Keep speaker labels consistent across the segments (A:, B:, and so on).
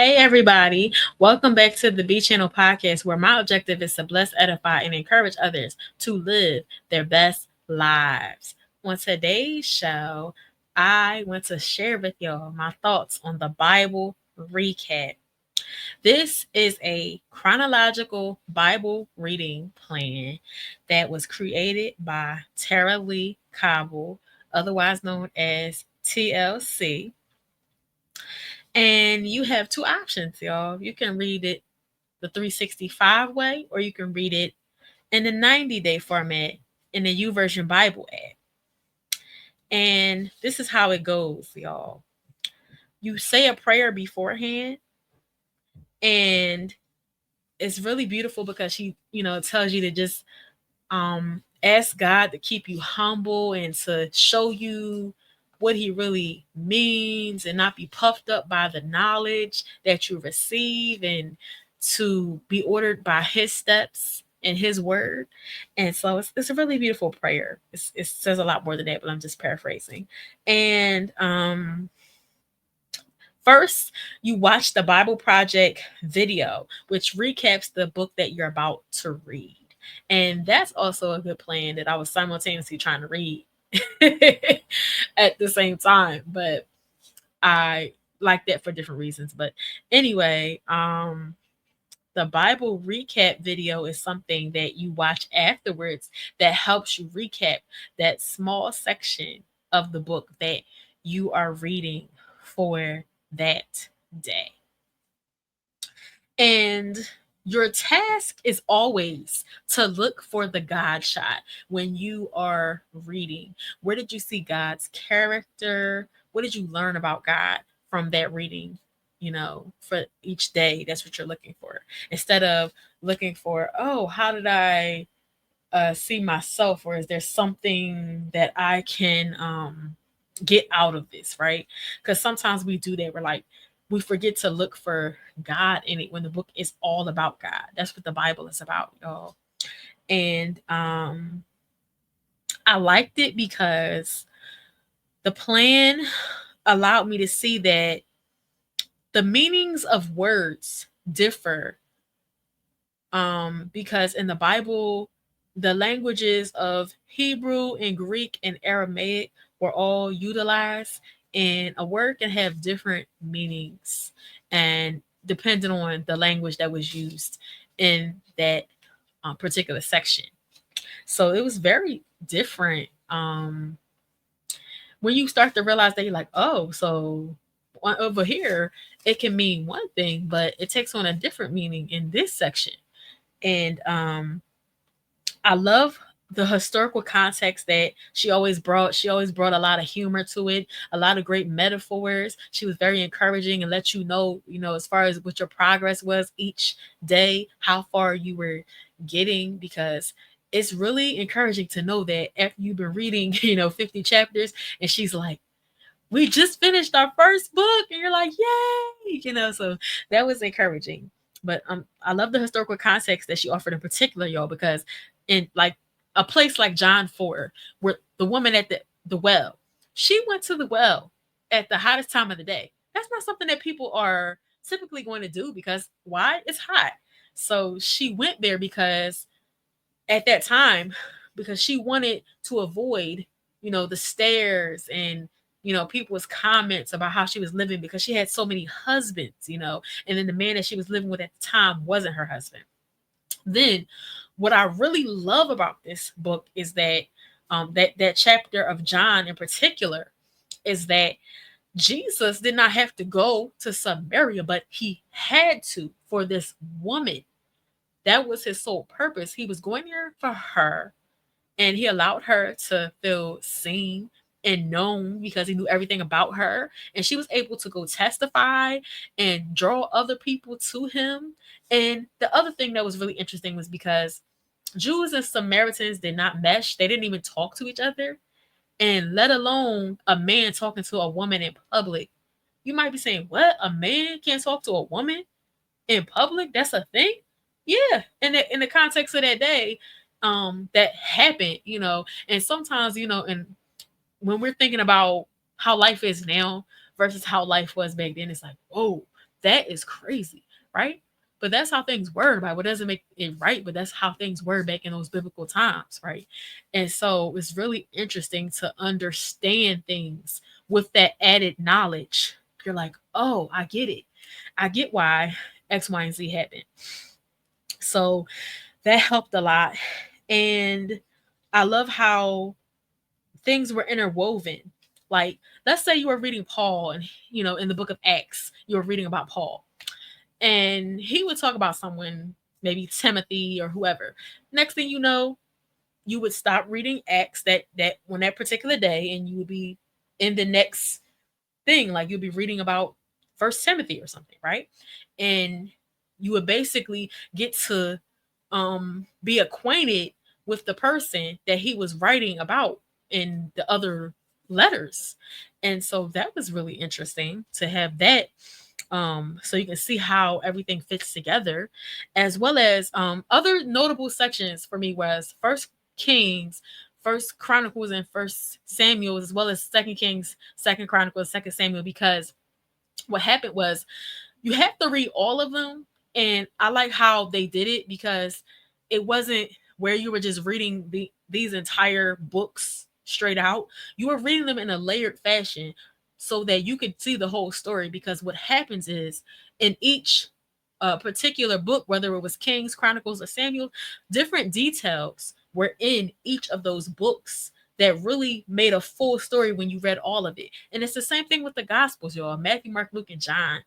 A: Hey, everybody. Welcome back to the B Channel podcast, where my objective is to bless, edify, and encourage others to live their best lives. On today's show, I want to share with y'all my thoughts on the Bible recap. This is a chronological Bible reading plan that was created by Tara Lee Cobble, otherwise known as TLC. And you have two options, y'all. You can read it the 365 way, or you can read it in the 90-day format in the U Version Bible app. And this is how it goes, y'all. You say a prayer beforehand, and it's really beautiful because she tells you to just ask God to keep you humble and to show you what he really means and not be puffed up by the knowledge that you receive, and to be ordered by his steps and his word. And so it's a really beautiful prayer. It says a lot more than that, but I'm just paraphrasing. And first, you watch the Bible Project video, which recaps the book that you're about to read. And that's also a good plan that I was simultaneously trying to read at the same time. But I like that for different reasons. But anyway, the Bible recap video is something that you watch afterwards that helps you recap that small section of the book that you are reading for that day. And your task is always to look for the God shot when you are reading. Where did you see God's character? What did you learn about God from that reading? For each day, that's what you're looking for. Instead of looking for, oh, how did I see myself, or is there something that I can get out of this, right? Because sometimes we do that. We're like, we forget to look for God in it when the book is all about God. That's what the Bible is about, y'all. And I liked it because the plan allowed me to see that the meanings of words differ, because in the Bible, the languages of Hebrew and Greek and Aramaic were all utilized, and a word can have different meanings, and depending on the language that was used in that particular section. So it was very different. When you start to realize that, you're like, oh, so over here it can mean one thing, but it takes on a different meaning in this section. And I love the historical context that she always brought. She always brought a lot of humor to it, a lot of great metaphors. She was very encouraging and let you know, as far as what your progress was each day, how far you were getting, because it's really encouraging to know that after you've been reading, 50 chapters, and she's like, we just finished our first book, and you're like, yay. So that was encouraging. But I love the historical context that she offered in particular, y'all, because in like a place like John 4, where the woman at the well, she went to the well at the hottest time of the day. That's not something that people are typically going to do, because why? It's hot. So she went there because at that time, because she wanted to avoid, the stares and, people's comments about how she was living, because she had so many husbands, and then the man that she was living with at the time wasn't her husband. Then what I really love about this book is that that chapter of John in particular is that Jesus did not have to go to Samaria, but he had to for this woman. That was his sole purpose. He was going there for her, and he allowed her to feel seen and known because he knew everything about her, and she was able to go testify and draw other people to him. And the other thing that was really interesting was because Jews and Samaritans did not mesh. They didn't even talk to each other, and let alone a man talking to a woman in public. You might be saying, what, a man can't talk to a woman in public? That's a thing? Yeah, in the context of that day, that happened, and sometimes, and when we're thinking about how life is now versus how life was back then, it's like, whoa, That is crazy, right? But that's how things were. The Bible doesn't make it right, but that's how things were back in those biblical times, right? And so it's really interesting to understand things with that added knowledge. You're like, oh, I get it. I get why X, Y, and Z happened. So that helped a lot. And I love how things were interwoven. Like, let's say you were reading Paul, and in the book of Acts, you were reading about Paul, and he would talk about someone, maybe Timothy or whoever. Next thing you know, you would stop reading Acts that on that particular day, and you would be in the next thing. Like, you'll be reading about First Timothy or something, right? And you would basically get to be acquainted with the person that he was writing about in the other letters. And so that was really interesting to have that, so you can see how everything fits together, as well as other notable sections for me was First Kings, First Chronicles, and First Samuel, as well as Second Kings, Second Chronicles, Second Samuel, because what happened was you have to read all of them. And I like how they did it, because it wasn't where you were just reading these entire books straight out. You were reading them in a layered fashion so that you could see the whole story. Because what happens is, in each particular book, whether it was Kings, Chronicles, or Samuel, different details were in each of those books that really made a full story when you read all of it. And it's the same thing with the Gospels, y'all. Matthew, Mark, Luke, and John.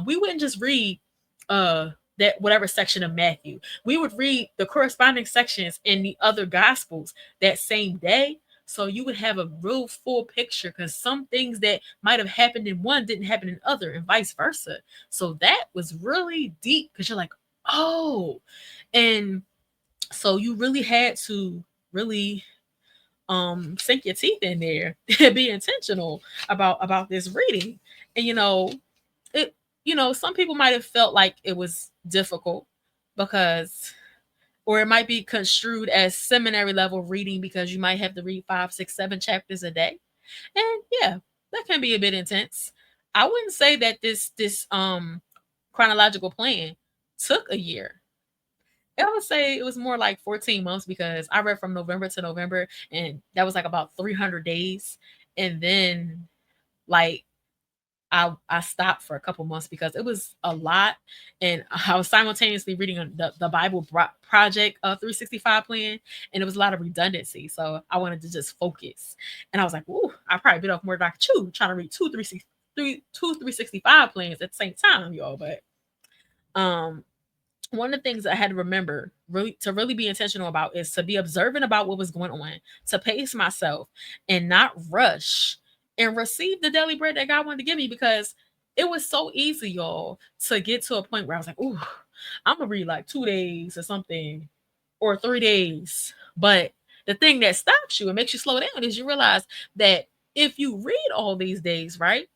A: We wouldn't just read uh that whatever section of Matthew. We would read the corresponding sections in the other Gospels that same day. So you would have a real full picture, because some things that might have happened in one didn't happen in other, and vice versa. So that was really deep, because you're like, oh, and so you really had to really sink your teeth in there and be intentional about this reading. And it some people might have felt like it was difficult, because or it might be construed as seminary level reading, because you might have to read 5, 6, 7 chapters a day. And yeah, that can be a bit intense. I wouldn't say that this chronological plan took a year. I would say it was more like 14 months, because I read from November to November, and that was like about 300 days. And then, like, I stopped for a couple months because it was a lot, and I was simultaneously reading the Bible Project 365 plan, and it was a lot of redundancy. So I wanted to just focus, and I was like, "Ooh, I probably bit off more than I could chew trying to read two 365 plans at the same time, y'all." But um, one of the things I had to remember really be intentional about is to be observant about what was going on, to pace myself and not rush, and receive the daily bread that God wanted to give me, because it was so easy, y'all, to get to a point where I was like, "Ooh, I'm gonna read like 2 days or something, or 3 days." But the thing that stops you and makes you slow down is you realize that if you read all these days, right,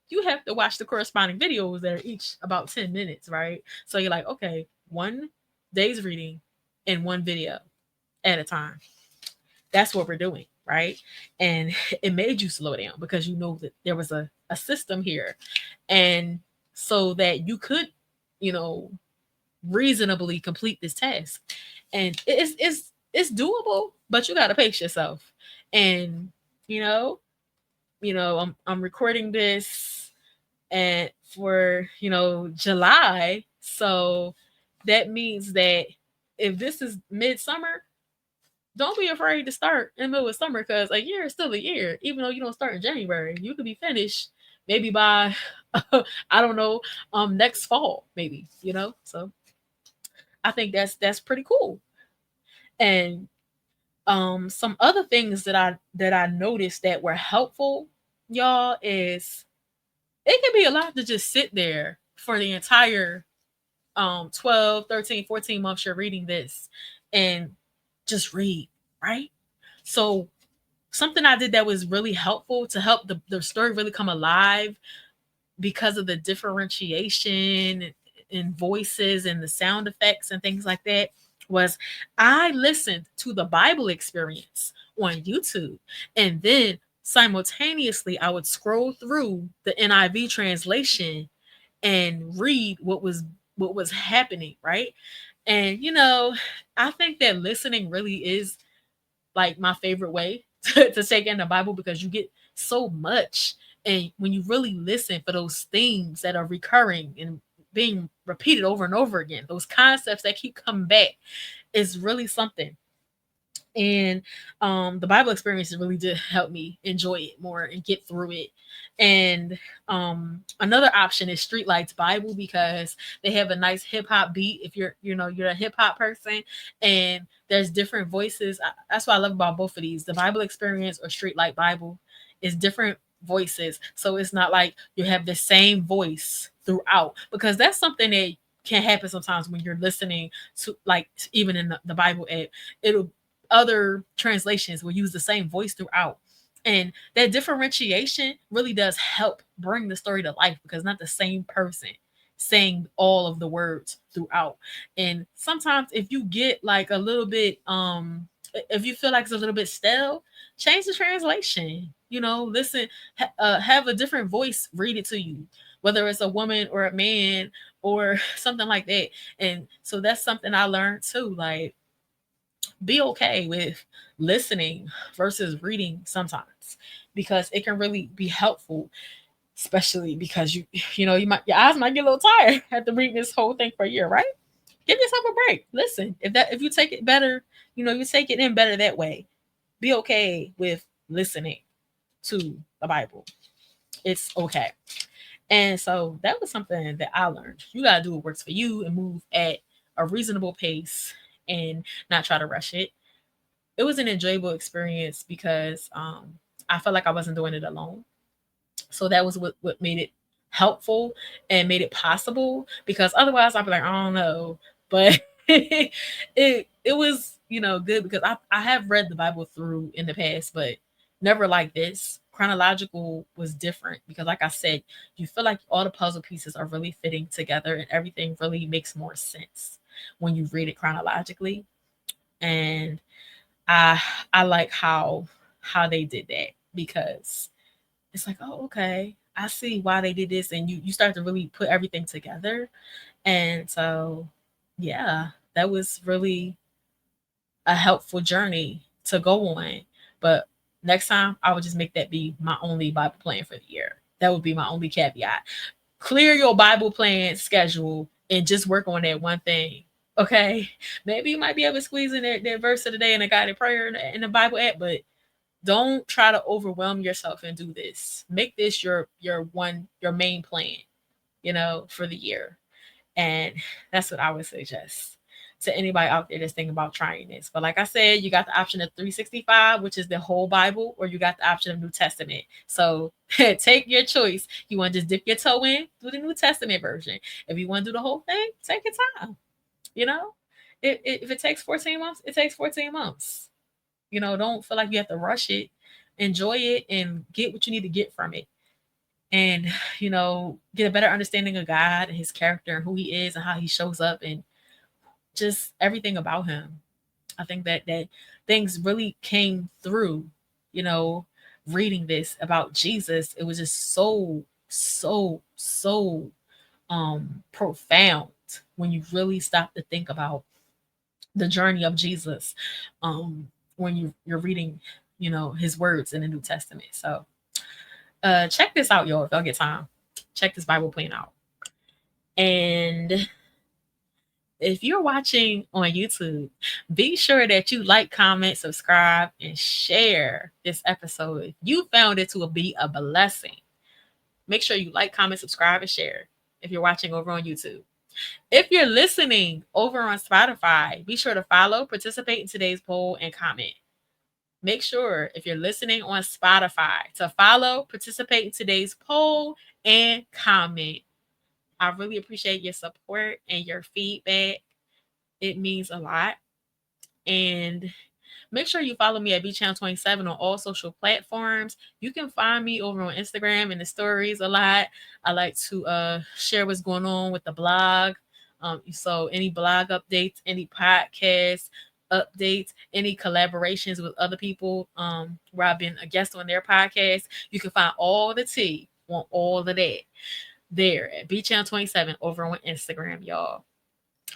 A: you have to watch the corresponding videos that are each about 10 minutes, right? So you're like, okay, 1 day's reading and one video at a time. That's what we're doing, right? And it made you slow down, because you know that there was a system here. And so that you could, you know, reasonably complete this task. And it's doable, but you gotta pace yourself. And you know, I'm recording this and for July. So that means that if this is midsummer, don't be afraid to start in the middle of summer, because a year is still a year. Even though you don't start in January, you could be finished maybe by I don't know, next fall, maybe, So I think that's pretty cool. And some other things that I noticed that were helpful, y'all, is it can be a lot to just sit there for the entire 12, 13, 14 months you're reading this, and just read, right? So something I did that was really helpful to help the story really come alive, because of the differentiation in voices and the sound effects and things like that, was I listened to the Bible experience on YouTube, and then simultaneously I would scroll through the NIV translation, and read what was happening, right? And I think that listening really is like my favorite way to take in the Bible, because you get so much. And when you really listen for those themes that are recurring and being repeated over and over again, those concepts that keep coming back, is really something. And the Bible experiences really did help me enjoy it more and get through it. And another option is Streetlights Bible, because they have a nice hip hop beat. If you're a hip hop person, and there's different voices. That's what I love about both of these. The Bible experience or Streetlight Bible is different voices, so it's not like you have the same voice throughout, because that's something that can happen sometimes when you're listening to, like, even in the Bible app. It'll Other translations will use the same voice throughout. And that differentiation really does help bring the story to life, because not the same person saying all of the words throughout. And sometimes if you get like a little bit if you feel like it's a little bit stale, change the translation. Listen, have a different voice read it to you, whether it's a woman or a man or something like that. And so that's something I learned too. Like, be okay with listening versus reading sometimes, because it can really be helpful, especially because your eyes might get a little tired after reading this whole thing for a year, right? Give yourself a break. Listen, if you take it better, you take it in better that way. Be okay with listening to the Bible. It's okay. And so that was something that I learned. You gotta do what works for you and move at a reasonable pace and not try to rush it. It was an enjoyable experience because I felt like I wasn't doing it alone. So that was what made it helpful and made it possible, because otherwise I'd be like, I don't know. But it was, good, because I have read the Bible through in the past, but never like this. Chronological was different because, like I said, you feel like all the puzzle pieces are really fitting together and everything really makes more sense when you read it chronologically. And I I like how they did that, because it's like, oh, okay, I see why they did this, and you start to really put everything together. And so, yeah, that was really a helpful journey to go on. But next time, I would just make that be my only Bible plan for the year. That would be my only caveat. Clear your Bible plan schedule and just work on that one thing. Okay, maybe you might be able to squeeze in that verse of the day and a guided prayer in the Bible app, but don't try to overwhelm yourself and do this. Make this your main plan, for the year. And that's what I would suggest to anybody out there that's thinking about trying this. But like I said, you got the option of 365, which is the whole Bible, or you got the option of New Testament. So take your choice. You want to just dip your toe in, do the New Testament version. If you want to do the whole thing, take your time. You know, if it takes 14 months, it takes 14 months. Don't feel like you have to rush it. Enjoy it and get what you need to get from it. And, get a better understanding of God and his character and who he is and how he shows up and just everything about him. I think that things really came through, you know, reading this about Jesus. It was just so profound when you really stop to think about the journey of Jesus, when you're reading, his words in the New Testament. So check this out, y'all, if y'all get time. Check this Bible plan out. And if you're watching on YouTube, be sure that you like, comment, subscribe, and share this episode. If you found it to be a blessing, make sure you like, comment, subscribe, and share if you're watching over on YouTube. If you're listening over on Spotify, be sure to follow, participate in today's poll, and comment. Make sure, if you're listening on Spotify, to follow, participate in today's poll, and comment. I really appreciate your support and your feedback. It means a lot. And make sure you follow me at BChannel27 on all social platforms. You can find me over on Instagram and the stories a lot. I like to share what's going on with the blog. So any blog updates, any podcast updates, any collaborations with other people, where I've been a guest on their podcast, you can find all the tea on all of that. there at BChannel27 over on Instagram, y'all.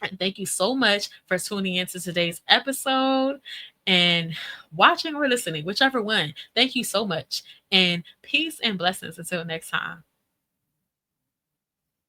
A: And thank you so much for tuning into today's episode and watching or listening, whichever one. Thank you so much. And peace and blessings until next time.